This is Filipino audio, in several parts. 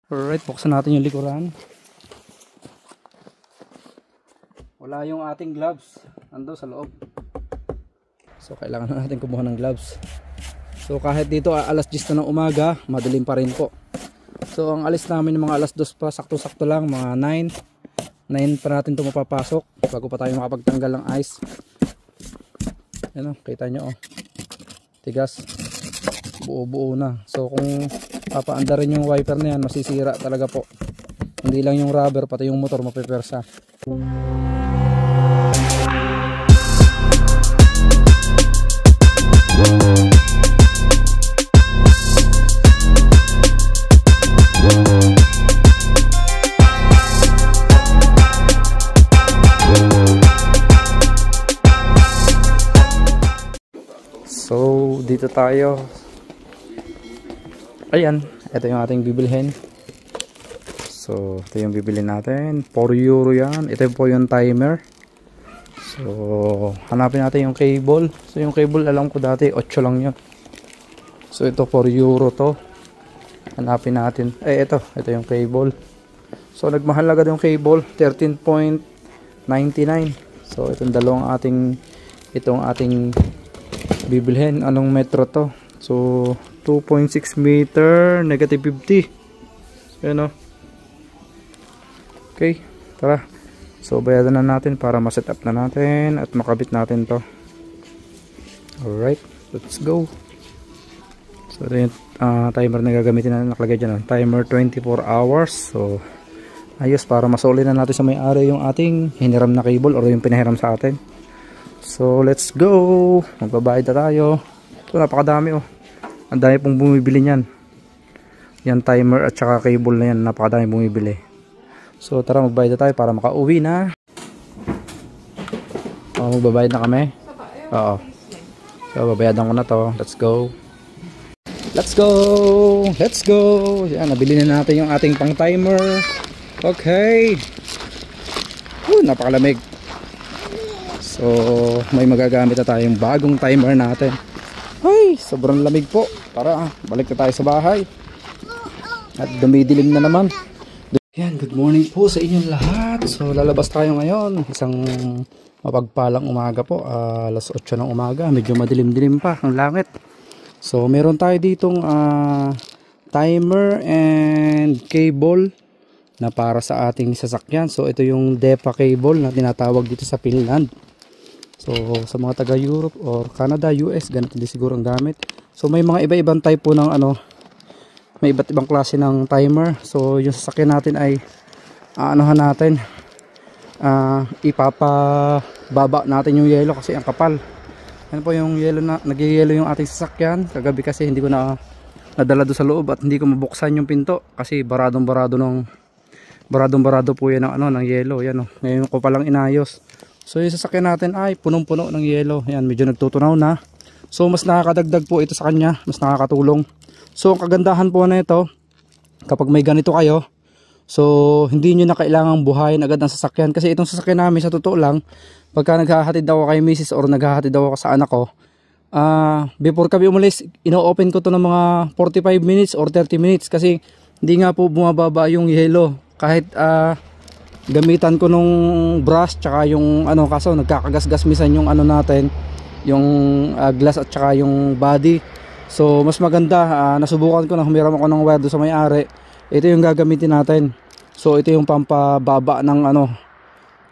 Alright, buksan natin yung likuran. Wala yung ating gloves. Ando sa loob. So kailangan na natin kumuha ng gloves. So kahit dito alas 10 na ng umaga, madilim pa rin po. So ang alis namin ng mga alas 2 pa, sakto-sakto lang, mga 9 pa natin ito mapapasok bago pa tayo makapagtanggal ng ice. Yan o, kita nyo o. Tigas. Buo-buo na. So kung papaandarin yung wiper na yan, masisira talaga po. Hindi lang yung rubber, pati yung motor mapipersa. So dito tayo. Ayan, ito yung ating bibilhin. So ito yung bibilhin natin, 4 euro yan. Ito po yung timer. So hanapin natin yung cable. So yung cable alam ko dati 8 lang yun. So ito 4 euro to. Hanapin natin. Ito yung cable. So nagmahal agad yung cable, 13.99. So itong dalawang itong ating bibilhin. Anong metro to? So 2.6 meter, negative 50. Yan o. Okay, tara. So bayadan na natin para ma-set up na natin at makabit natin to. Alright, let's go. So ito yung timer na gagamitin natin, nakalagay dyan. Timer 24 hours. So ayos, para masoli na natin sa may-ari yung ating hiniram na cable or yung pinahiram sa atin. So let's go. Magbabayad na tayo. Ito napakadami oh. Ang dami pong bumibili niyan. Yan timer at saka cable na yan, napakadami bumibili. So tara, magbayad na tayo para makauwi na. Magbabayad na kami. Oo. So babayadan ko na to. Let's go. Let's go. Let's go. Yan, nabili na natin yung ating pang timer. Okay. Napakalamig. So may magagamit na tayong bagong timer natin. Ay, sobrang lamig po. Tara, balik na tayo sa bahay. At dumidilim na naman. Yan, good morning po sa inyong lahat. So lalabas tayo ngayon. Isang mapagpalang umaga po, alas 8 ng umaga. Medyo madilim-dilim pa ang langit. So meron tayo ditong timer and cable na para sa ating sasakyan. So ito yung DEPA cable na tinatawag dito sa Finland. So sa mga taga Europe or Canada, US, ganito din siguro ang gamit. So may mga iba-ibang type po ng may iba't ibang klase ng timer. So yung sasakyan natin ay anuhan natin, ipapababa natin yung yelo kasi ang kapal. Ano po yung yelo na nagyayelo yung ating sasakyan. Kagabi kasi hindi ko na nadala doon sa loob at hindi ko mabuksan yung pinto kasi baradong-barado po yan ng yelo. Yan oh. Ngayon ko pa lang inayos. So yung sasakyan natin ay punong-puno ng yelo. Yan, medyo nagtutunaw na. So mas nakakadagdag po ito sa kanya, mas nakakatulong. So ang kagandahan po na ito, kapag may ganito kayo, so hindi nyo na kailangang buhayin agad ang sasakyan. Kasi itong sasakyan namin, sa totoo lang, pagka naghahatid ako kay misis or naghahatid ako sa anak ko, before kami umalis, ino-open ko to ng mga 45 minutes or 30 minutes. Kasi hindi nga po bumababa yung yelo. Kahit gamitan ko nung brush tsaka yung kaso nagkakagasgas misan yung natin, yung glass at tsaka yung body. So mas maganda, nasubukan ko na, humiram ako ng wire do sa may-ari. Ito yung gagamitin natin. So ito yung pampababa ng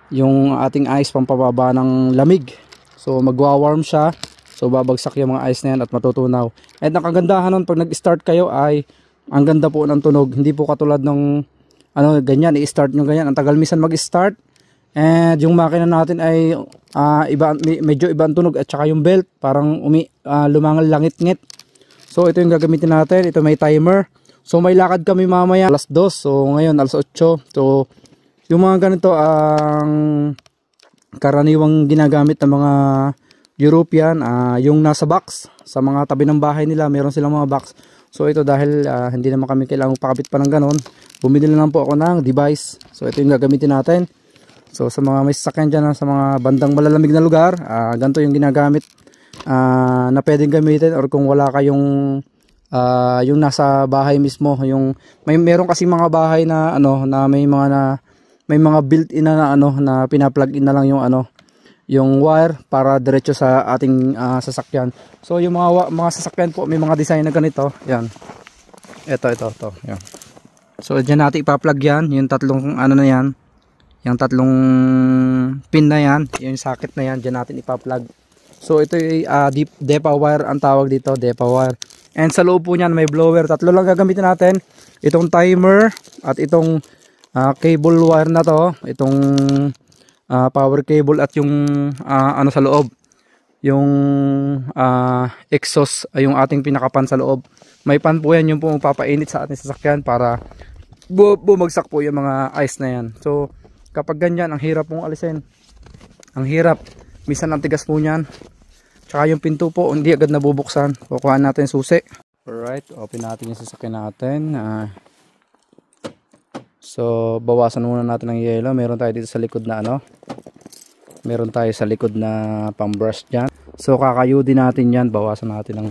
yung ating ice, pampababa ng lamig. So magwa-warm siya. So babagsak yung mga ice na yan at matutunaw. At ang kagandahan nun, pag nag-start kayo ay ang ganda po ng tunog. Hindi po katulad ng ganyan, i-start nyo ganyan. Ang tagal misan mag-start. And yung makina natin ay medyo iba ang tunog. At saka yung belt, parang lumangal langit-ngit. So ito yung gagamitin natin. Ito may timer. So may lakad kami mamaya alas 2. So ngayon alas 8. So yung mga ganito ang karaniwang ginagamit ng mga European. Yung nasa box. Sa mga tabi ng bahay nila, meron silang mga box. So ito dahil hindi naman kami kailangang pakabit pa ng ganon, bumili lang po ako ng device. So ito yung gagamitin natin. So sa mga may sasakyan dyan, sa mga bandang malalamig na lugar, ganito yung ginagamit na pwedeng gamitin. Or kung wala kayong yung nasa bahay mismo, yung meron kasi mga bahay na ano na may mga built-in na ano na pina-plug in na lang yung ano yung wire para diretso sa ating sasakyan. So yung mga sasakyan po may mga design na ganito. Yan. Ito. Yan. So diyan natin ipa-plug yan, yung tatlong ano na yan. Yung tatlong pin na yan, yung socket na yan, diyan natin ipa-plug. So ito ay DEPA wire ang tawag dito, DEPA wire. And sa loob po niyan may blower. Tatlo lang gagamitin natin. Itong timer at itong cable wire na to, itong power cable at yung ano sa loob, yung exhaust ay yung ating pinakapan sa loob. May pan po yan, yung po papainit sa ating sasakyan para bumagsak po yung mga ice na yan. So kapag ganyan, ang hirap pong alisin. Ang hirap. Minsan ang tigas po niyan. Tsaka yung pinto po, hindi agad nabubuksan. Kukuhaan natin susi. Alright, open natin yung sasakyan natin. So, bawasan muna natin ng yelo. Meron tayo dito sa likod na ano. Meron tayo sa likod na pang-brush dyan. So, kakayudin natin yan. Bawasan natin ng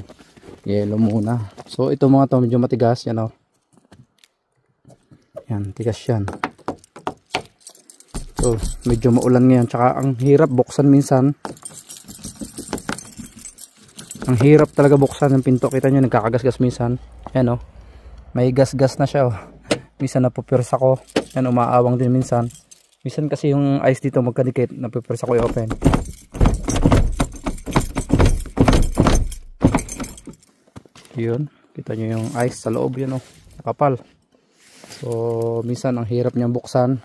yelo muna. So, ito mga to, medyo matigas. Yan o. Yan, tigas yan. So, medyo maulan ngayon. Tsaka ang hirap buksan minsan. Ang hirap talaga buksan ng pinto. Kita nyo, nagkakagasgas minsan. Yan o. May gas-gas na siya o. Minsan napupirsa ko. Yan, umaawang din minsan. Minsan kasi yung ice dito magkadikit. Napupirsa ko i-open. Yun. Kita nyo yung ice sa loob. Yan o. Nakapal. So, minsan ang hirap niyang buksan.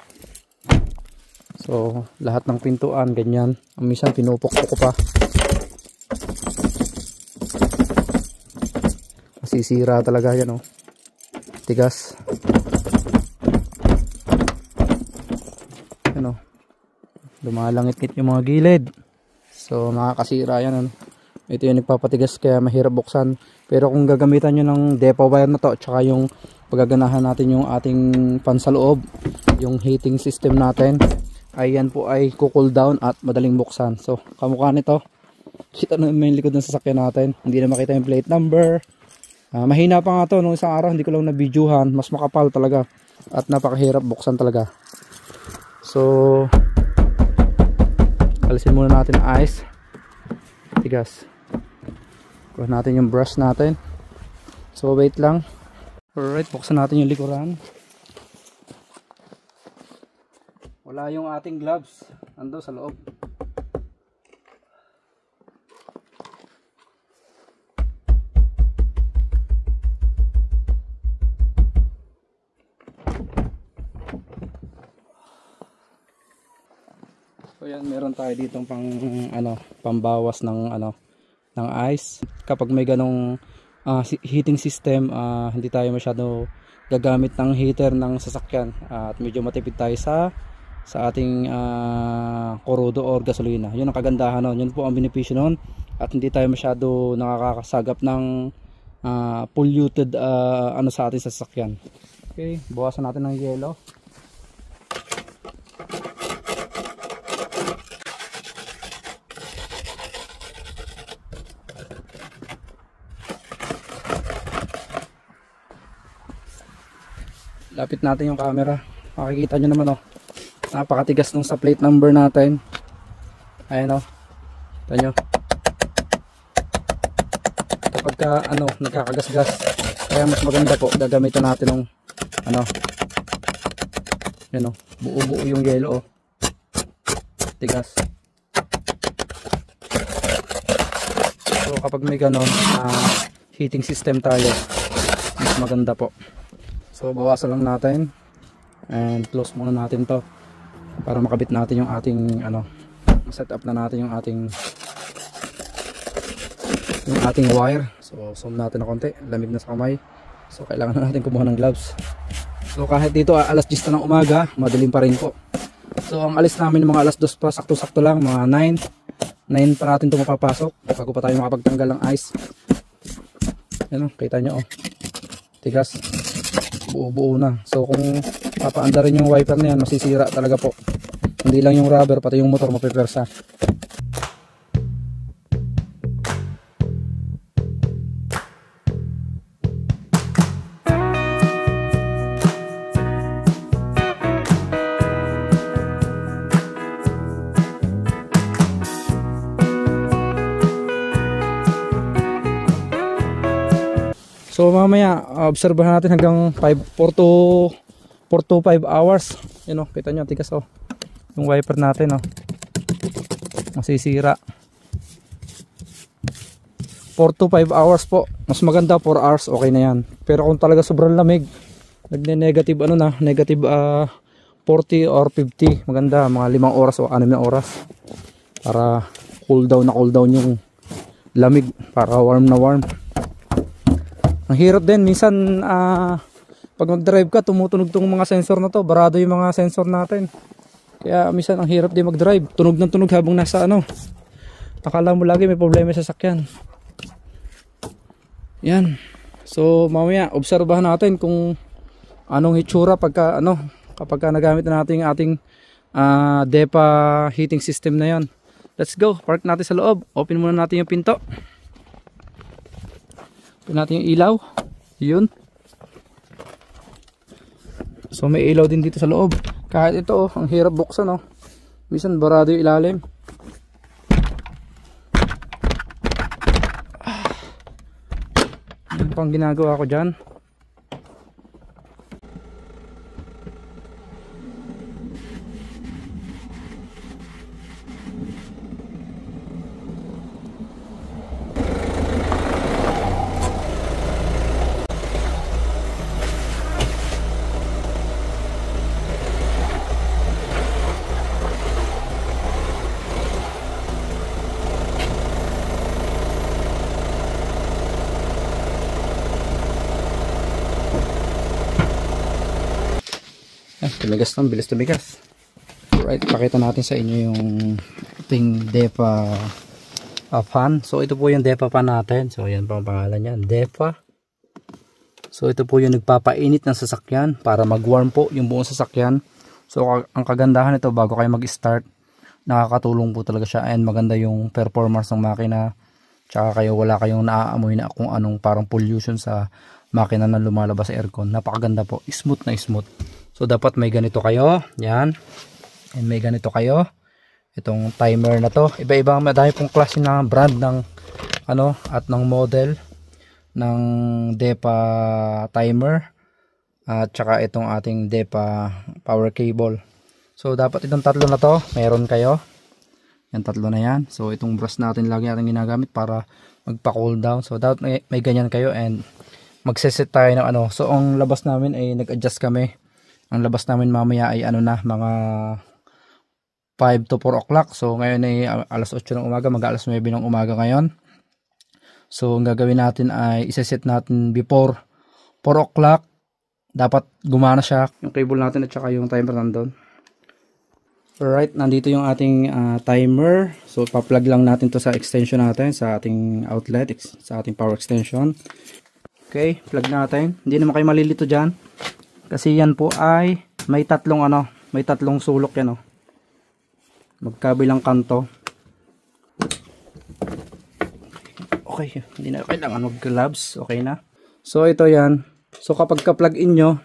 So, lahat ng pintuan, ganyan. Minsan pinupukpok ko pa. Masisira talaga yan, oh. Tigas. Yan, oh. Lumalangit-ngit yung mga gilid. So, makakasira yan, ano. Ito yung nagpapatigas kaya mahirap buksan. Pero kung gagamitan nyo ng DEPA wire na to, tsaka yung paggaganahan natin yung ating fan sa loob, yung heating system natin, ayan po ay cool down at madaling buksan. So kamukha nito, kita na yung likod ng sasakyan natin, hindi na makita yung plate number. Mahina pa nga to nung isang araw, hindi ko lang na-videohan. Mas makapal talaga at napakahirap buksan talaga. So alisin muna natin ang ice. Tigas. Kuha natin yung brush natin. So wait lang. Alright, buksan natin yung likuran. Wala yung ating gloves. Ando sa loob. So yan, meron tayo ditong pambawas ng ng ice. Kapag may ganong heating system, hindi tayo masyado gagamit ng heater ng sasakyan at medyo matipid tayo sa ating krudo or gasolina. Yun ang kagandahan nun. Yun po ang benepisyo nun. At hindi tayo masyado nakakasagap ng polluted sa ating sasakyan. Okay, bawasan natin ng yelo. Lapit natin yung camera. Makikita nyo naman, oh. Napakatigas nung sa plate number natin. Ayan, oh. Kita nyo. Kapag nagkakagasgas, kaya mas maganda po gagamitan natin ng yan, oh. Buo-buo yung yelo, oh. Tigas. So kapag may ganon heating system tayo, mas maganda po. So bawasan lang natin and close muna natin to para makabit natin yung ating set up na natin yung ating wire. So zoom natin na konti, lamig na sa kamay. So kailangan na natin kumuha ng gloves. So kahit dito alas 10 na ng umaga, madilim pa rin po. So ang alis namin ng mga alas 2 pa, sakto-sakto lang, mga 9 pa natin ito mapapasok bago pa tayo makapagtanggal ng ice. Yan, kita nyo, oh. Tigas. Buo-buo na. So kung papaanda rin yung wiper na yan, masisira talaga po. Hindi lang yung rubber, pati yung motor mapipersa. So mamaya obserbahan natin hanggang 4 to 5 hours. Yun o, kita nyo tigas o. Yung wiper natin o. Masisira. 4 to 5 hours po. Mas maganda 4 hours, okay na yan. Pero kung talaga sobrang lamig, negative ano na, negative 40 or 50, maganda mga 5 oras o 6 na oras para cool down yung lamig, para warm na warm. Ang hirap din minsan pag mag-drive ka, tumutunog tong mga sensor na to, barado yung mga sensor natin. Kaya minsan ang hirap din mag-drive, tunog ng tunog habang nasa ano. Akala mo lagi may problema sa sasakyan. Yan. So mamaya obserbahan natin kung anong hitsura pagka kapag nagamit na natin yung ating DEPA heating system na yan. Let's go, park natin sa loob. Open muna natin yung pinto. Open natin yung ilaw. Yun. So may ilaw din dito sa loob. Kahit ito ang hirap buksan minsan barado yung ilalim. Ano pang ginagawa ko dyan? Tumigas ng bilis tumigas. Alright, pakita natin sa inyo yung ating DEPA fan. So ito po yung DEPA fan natin. So yan po ang pangalan niya, DEPA. So ito po yung nagpapainit ng sasakyan para mag-warm po yung buong sasakyan. So ang kagandahan nito, bago kayo mag-start, nakakatulong po talaga siya and maganda yung performance ng makina. Tsaka wala kayong naaamoy na kung anong parang pollution sa makina na lumalabas sa aircon. Napakaganda po, smooth na smooth. So dapat may ganito kayo, yan. And may ganito kayo. Itong timer na to. Iba-ibang madami pong klase ng brand ng at ng model ng DEPA timer. At saka itong ating DEPA power cable. So dapat itong tatlo na to, meron kayo. Yan, tatlo na yan. So itong brush natin lagi natin ginagamit para magpa-cool down. So dapat may ganyan kayo and magseset tayo ng So ang labas namin ay nag-adjust kami. Ang labas namin mamaya ay mga 5 to 4 o'clock. So ngayon ay alas 8 ng umaga, mag-alas 9 ng umaga ngayon. So ang gagawin natin ay iseset natin before 4 o'clock. Dapat gumana siya, yung cable natin at saka yung timer nandun. Alright, nandito yung ating timer. So pa-plug lang natin to sa extension natin, sa ating outlet, sa ating power extension. Okay, plug natin. Hindi naman kayo malilito dyan. Kasi yan po ay may tatlong sulok yan magkabilang kanto. Okay, hindi na kailangan mag-gloves, okay na. So ito yan. So kapag ka-plug in nyo,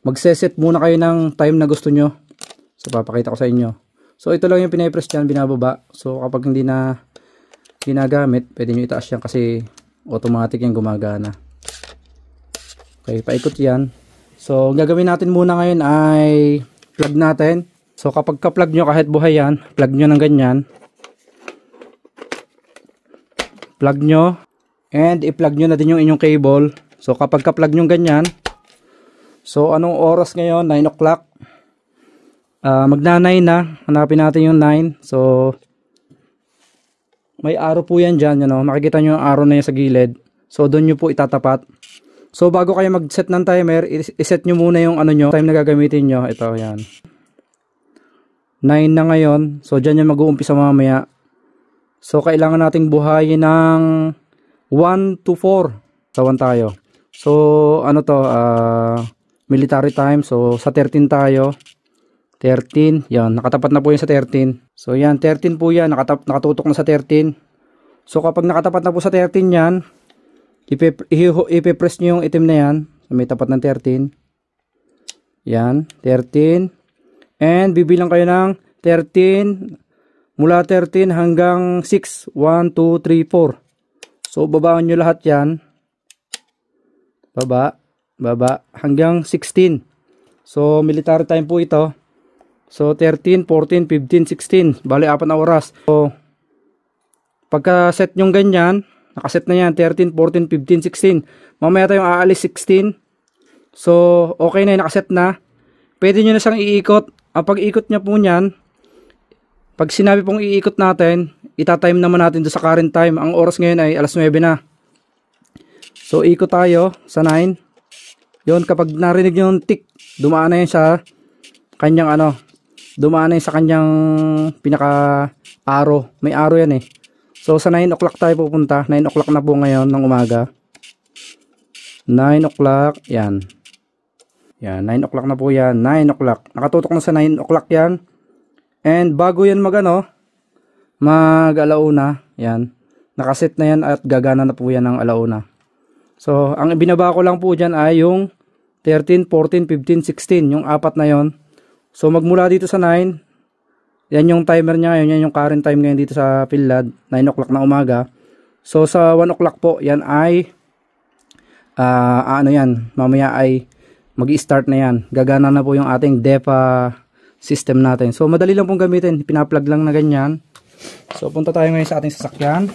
magse-set muna kayo ng time na gusto nyo. So papakita ko sa inyo. So ito lang yung pinapress dyan, binababa. So kapag hindi na ginagamit, pwede nyo itaas yan kasi automatic yung gumagana. Okay, paikot yan. So, gagawin natin muna ngayon ay plug natin. So, kapag ka-plug nyo, kahit buhay yan, plug nyo ng ganyan. Plug nyo. And i-plug nyo na din yung inyong cable. So, kapag ka-plug nyo ganyan. So, anong oras ngayon? 9 o'clock. Magna 9 na. Hanapin natin yung 9. So, may arrow po yan dyan. Makikita nyo yung arrow na yan sa gilid. So, doon nyo po itatapat. So bago kayo mag-set ng timer, iset nyo muna yung time na gagamitin nyo. Ito, yan. 9 na ngayon. So dyan yung mag-uumpisa mamaya. So kailangan nating buhayin ng 1 to 4. Tawan tayo. So military time. So sa 13 tayo. 13. Yan, nakatapat na po yan sa 13. So yan, 13 po yan. Nakatutok na sa 13. So kapag nakatapat na po sa 13 yan, ipipress nyo yung itim na yan. So, may tapat ng 13. Yan, 13. And bibilang kayo ng 13. Mula 13 hanggang 6. 1, 2, 3, 4. So babaan nyo lahat yan. baba, baba, hanggang 16. So, military time po ito. So, 13, 14, 15, 16. Bali, 4 na oras. So, pagka set yung ganyan, nakaset na yan, 13, 14, 15, 16. Mamaya tayong aalis 16. So, okay na, nakaset na. Pwede nyo na siyang iikot. Ang pag-ikot niya po niyan, pag sinabi pong iikot natin, itatime naman natin doon sa current time. Ang oras ngayon ay alas 9 na. So, ikot tayo sa 9. Yun, kapag narinig nyo yung tick, dumaan na yan sa kanyang dumaan na yan sa kanyang pinaka arrow. May arrow yan eh. So, sa 9 o'clock tayo pupunta. 9 o'clock na po ngayon ng umaga. 9 o'clock, yan. Yan, 9 o'clock na po yan. 9 o'clock. Nakatutok na sa 9 o'clock yan. And bago yan mag-alauna, yan. Nakaset na yan at gagana na po yan ng alauna. So, ang binaba ko lang po dyan ay yung 13, 14, 15, 16. Yung apat na yon. So, magmula dito sa 9, yan yung timer niya ngayon. Yan yung current time ngayon dito sa Philad. 9 o'clock na umaga. So, sa 1 o'clock po, yan ay, mamaya ay mag-i-start na yan. Gagana na po yung ating DEPA system natin. So, madali lang pong gamitin. Pina-plug lang na ganyan. So, punta tayo ngayon sa ating sasakyan.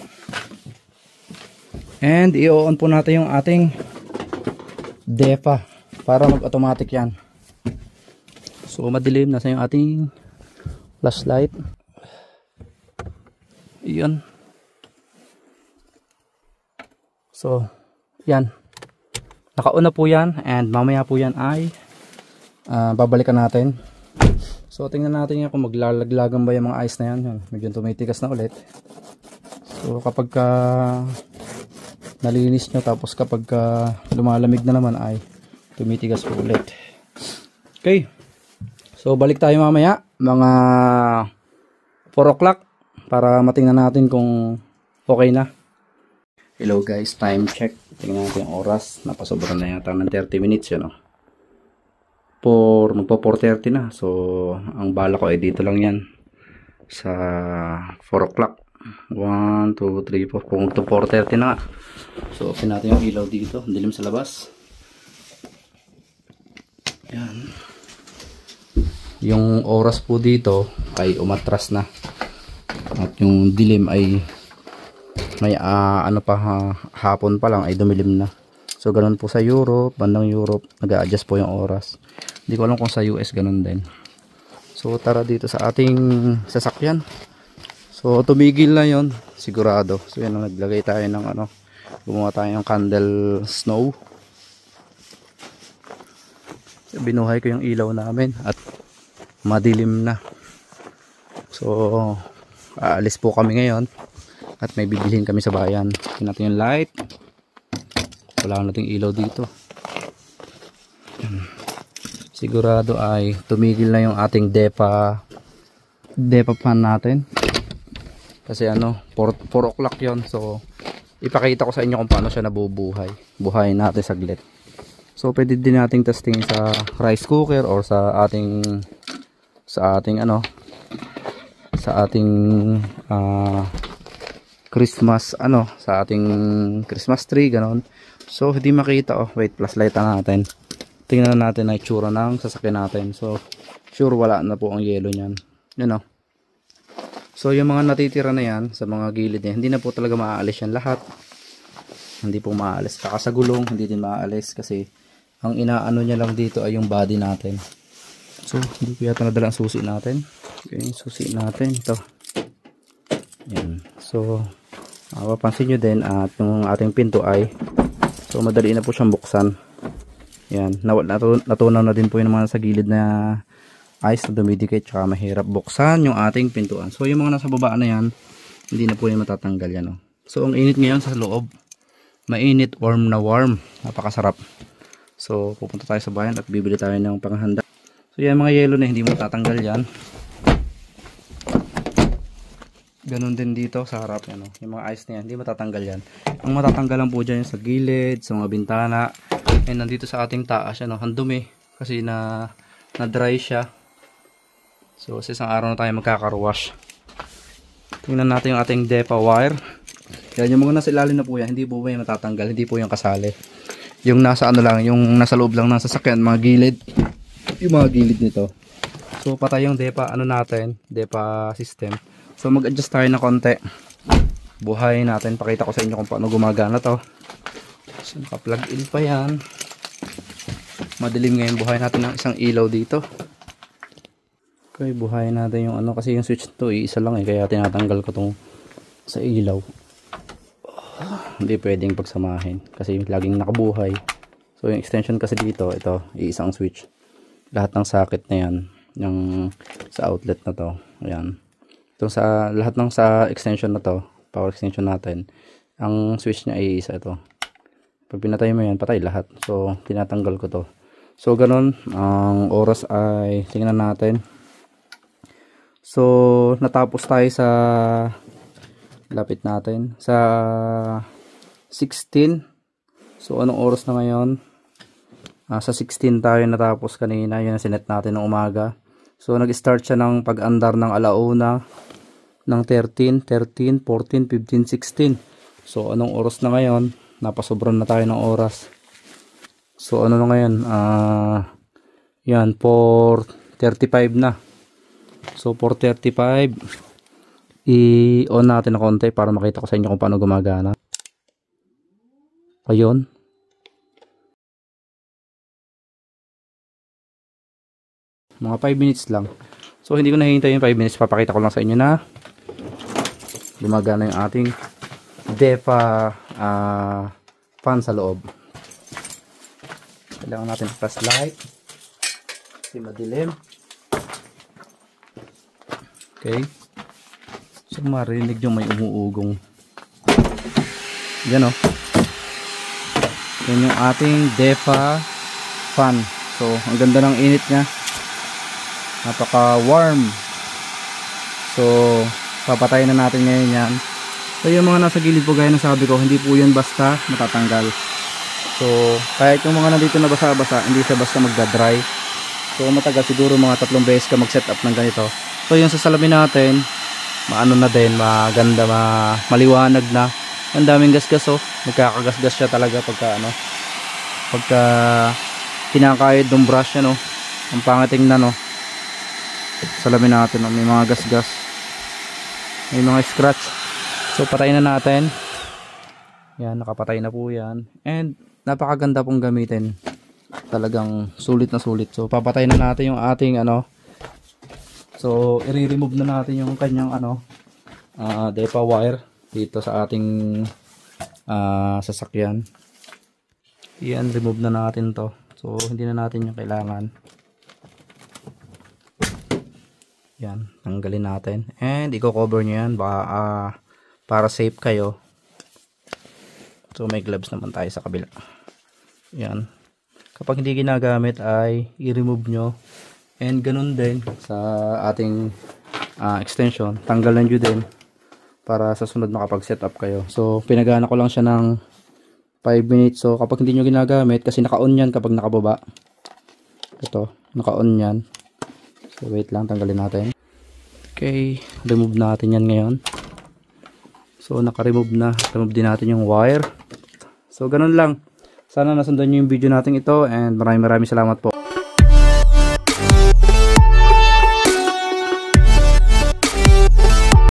And, i-on po natin yung ating DEPA para mag-automatic yan. So, madilim. Nasa yung ating flashlight. Iyon. So, yan. Naka-on na po yan. And, mamaya po yan ay babalikan natin. So, tingnan natin yan kung maglalaglagan ba yung mga ice na yan. Medyo tumitigas na ulit. So, kapag nalinis nyo, tapos kapag lumalamig na naman ay tumitigas po ulit. Okay. So, balik tayo mamaya. Mga 4 o'clock para matingnan natin kung okay na. Hello guys, time check. Tingnan natin yung oras. Napasobra na yata ng 30 minutes yun. Magpo 4:30 na. So, ang bala ko ay dito lang yan. Sa 4 o'clock. 1, 2, 3, 4. Kung to 4:30 na nga. So, open natin yung ilaw dito. Dilim sa labas. Yan. Yung oras po dito ay umatras na. At yung dilim ay may hapon pa lang ay dumilim na. So, ganun po sa Europe. Bandang Europe. Nag-a-adjust po yung oras. Hindi ko alam kung sa US ganun din. So, tara dito sa ating sasakyan. So, tumigil na yon sigurado. So, yan, naglagay tayo ng gumawa tayo ng candle snow. So, binuhay ko yung ilaw namin at madilim na. So, aalis po kami ngayon at may bibilhin kami sa bayan. Tingnan natin yung light. Wala nating ilaw dito. Sigurado ay tumigil na yung ating DEPA fan natin. Kasi 4 o'clock yon. So, ipakita ko sa inyo kung paano siya nabubuhay. Buhayin natin saglit. So, pwede din nating testing sa rice cooker or sa ating Christmas sa ating Christmas tree ganon. So, hindi makita wait, flashlight natin. Tingnan natin na itsura ng sasakyan natin. So, sure wala na po ang yelo niyan. So, yung mga natitira na yan sa mga gilid niya, hindi na po talaga maaalis yan lahat. Hindi po maaalis. Saka sa gulong, hindi din maaalis kasi ang inaano niya lang dito ay yung body natin. So, hindi ko yata nadala ang susi natin. Okay, susi natin. Ito. Yan. So, mapapansin nyo din at yung ating pinto ay so, madali na po siyang buksan. Yan, natunaw na din po yung mga sa gilid na ice na dumidikit tsaka mahirap buksan yung ating pintuan. So yung mga nasa baba na yan, hindi na po yung matatanggal yan. So ang init ngayon sa loob, mainit, warm na warm, napakasarap. So pupunta tayo sa bayan at bibili tayo ng panghanda. So yan mga yelo na hindi mo tatanggal yan. Ganon din dito sa harap yan, yung mga ice na yan, hindi matatanggal yan. Ang matatanggal lang po dyan yung sa gilid, sa mga bintana. And nandito sa ating taas yan, ang dumi kasi na dry siya. So sa isang araw na tayo magkakaruwash. Tingnan natin yung ating DEPA wire. Yan yung mga nasa ilalim na po yan, hindi po yan matatanggal, hindi po yung kasali. Yung nasa ano lang, yung nasa loob lang ng sasakyan, mga gilid. Yung mga gilid nito. So patay yung DEPA ano natin, DEPA system. So mag-adjust tayo na konti. Buhay natin, pakita ko sa inyo kung paano gumagana to. So naka-plug in pa yan. Madilim ngayon, buhay natin ng isang ilaw dito. Okay, buhay natin yung ano, kasi yung switch to isa lang kaya tinatanggal ko tong sa ilaw. Hindi pwedeng pagsamahin kasi laging nakabuhay. So yung extension kasi dito, ito, iisang switch. Lahat ng socket na yan, yung sa outlet na to, ayan. Itong sa lahat ng sa extension na to, power extension natin, ang switch niya ay isa ito. Pag pinatay mo yan, patay lahat. So tinatanggal ko to. So ganun, ang oras ay tingnan natin. So natapos tayo sa lapit natin sa 16. So anong oras na ngayon? Sa 16 tayo natapos kanina, yun ang sinet natin ng umaga. So nag-start siya ng pag-andar ng alauna ng 13, 14, 15, 16. So anong oras na ngayon? Napasobran na tayo ng oras. So ano na ngayon? Yan, 4:35 na. So 4:35, i-on natin na konti para makita ko sa inyo kung paano gumagana. Ayun. Mga 5 minutes lang. So hindi ko nahihintay yung 5 minutes, papakita ko lang sa inyo na gumagana yung ating DEPA fan sa loob. Kailangan natin flashlight kasi madilim. Okay, so marinig nyo may umuugong yan o. Yan yung ating DEPA fan. So ang ganda ng init nya, napaka warm. So papatayin na natin ngayon yan. So yung mga nasa gilid po, gaya ng sabi ko, hindi po yan basta matatanggal. So kahit yung mga nandito na basa-basa, hindi siya basta magdadry. So matagal, siguro mga 3 beses ka mag setup ng ganito. So yung sa salamin natin, maano na din, maganda, maliwanag na. Ang daming gasgas oh, magkakagasgas siya talaga pagka ano, pagka kinakayod ng brush yan oh. Ang pangating na no. Salamin natin oh, may mga gasgas, may mga scratch. So patayin na natin. Yan, nakapatay na po yan. And napakaganda pong gamitin. Talagang sulit na sulit. So papatay na natin yung ating ano. So i-remove na natin yung kanyang ano, DEPA wire dito sa ating sasakyan. Yan, remove na natin to. So hindi na natin yung kailangan. Yan, tanggalin natin. And i-cover nyo yan baka para safe kayo. So may gloves naman tayo sa kabila. Yan. Kapag hindi ginagamit ay i-remove nyo. And ganun din sa ating extension. Tanggalan nyo din para sa sunod makapag-setup kayo. So pinagana ko lang siya ng 5 minutes. So kapag hindi nyo ginagamit, kasi naka-on yan kapag nakababa. Ito, naka-on yan. So wait lang, tanggalin natin. Okay, remove natin yan ngayon. So naka-remove na. Remove din natin yung wire. So ganun lang. Sana nasundan nyo yung video natin ito, and maraming salamat po.